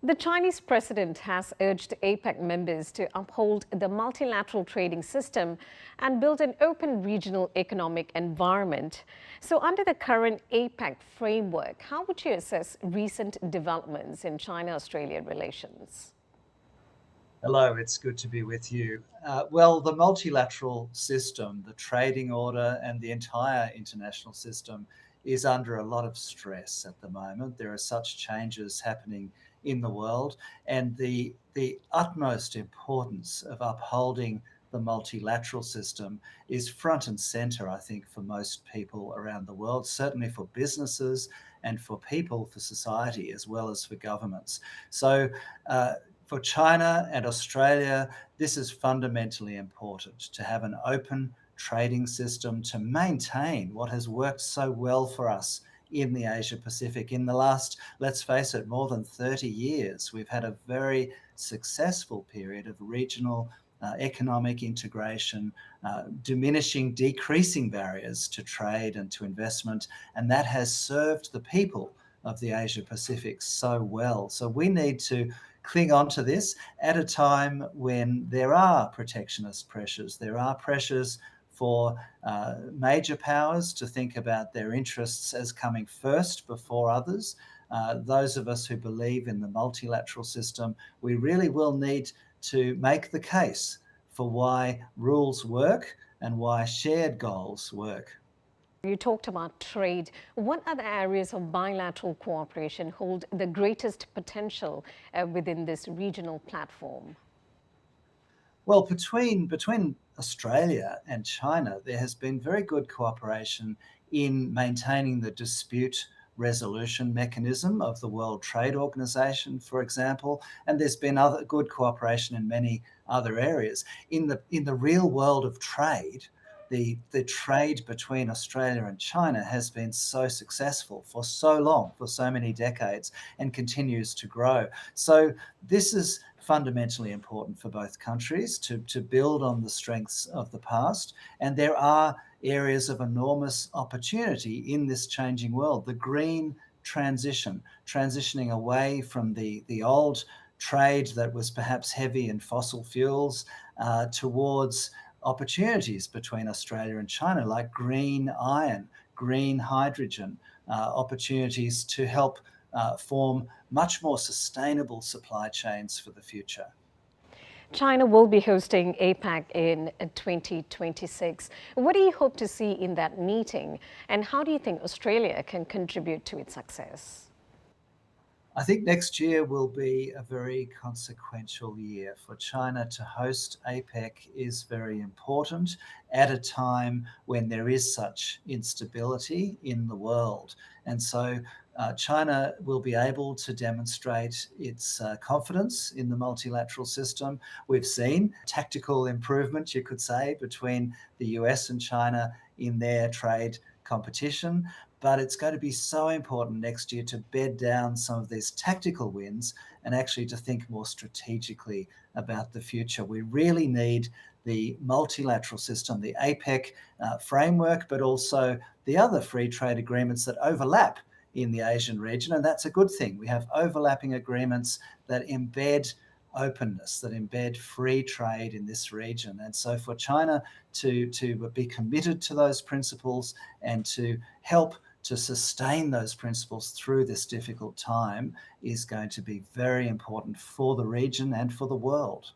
The Chinese president has urged APEC members to uphold the multilateral trading system and build an open regional economic environment. So, under the current APEC framework, how would you assess recent developments in China-Australia relations? Hello, it's good to be with you. Well, the multilateral system, the trading order, and the entire international system is under a lot of stress at the moment. There are such changes happening in the world, and the utmost importance of upholding the multilateral system is front and center, I think, for most people around the world, certainly for businesses and for people, for society, as well as for governments. So, uh, for China and Australia, this is fundamentally important to have an open trading system to maintain what has worked so well for us in the Asia Pacific. In the last, let's face it, more than 30 years, we've had a very successful period of regional economic integration, decreasing barriers to trade and to investment, and that has served the people of the Asia Pacific so well. So we need to cling on to this at a time when there are protectionist pressures. There are pressures for major powers to think about their interests as coming first before others. Those of us who believe in the multilateral system, we really will need to make the case for why rules work and why shared goals work. You talked about trade. What other areas of bilateral cooperation hold the greatest potential within this regional platform? Well, between Australia and China, there has been very good cooperation in maintaining the dispute resolution mechanism of the World Trade Organization, for example, and there's been other good cooperation in many other areas. In the real world of trade, the trade between Australia and China has been so successful for so long, for so many decades, and continues to grow. So this is fundamentally important for both countries to build on the strengths of the past. And there are areas of enormous opportunity in this changing world. The green transition, transitioning away from the old trade that was perhaps heavy in fossil fuels towards opportunities between Australia and China, like green iron, green hydrogen, opportunities to help form much more sustainable supply chains for the future. China will be hosting APEC in 2026. What do you hope to see in that meeting, and how do you think Australia can contribute to its success? I think next year will be a very consequential year. For China to host APEC is very important at a time when there is such instability in the world. And so China will be able to demonstrate its confidence in the multilateral system. We've seen tactical improvement, you could say, between the US and China in their trade competition, but it's going to be so important next year to bed down some of these tactical wins and actually to think more strategically about the future. We really need the multilateral system, the APEC framework, but also the other free trade agreements that overlap in the Asian region. And that's a good thing. We have overlapping agreements that embed openness, that embed free trade in this region. And so for China to be committed to those principles and to help to sustain those principles through this difficult time is going to be very important for the region and for the world.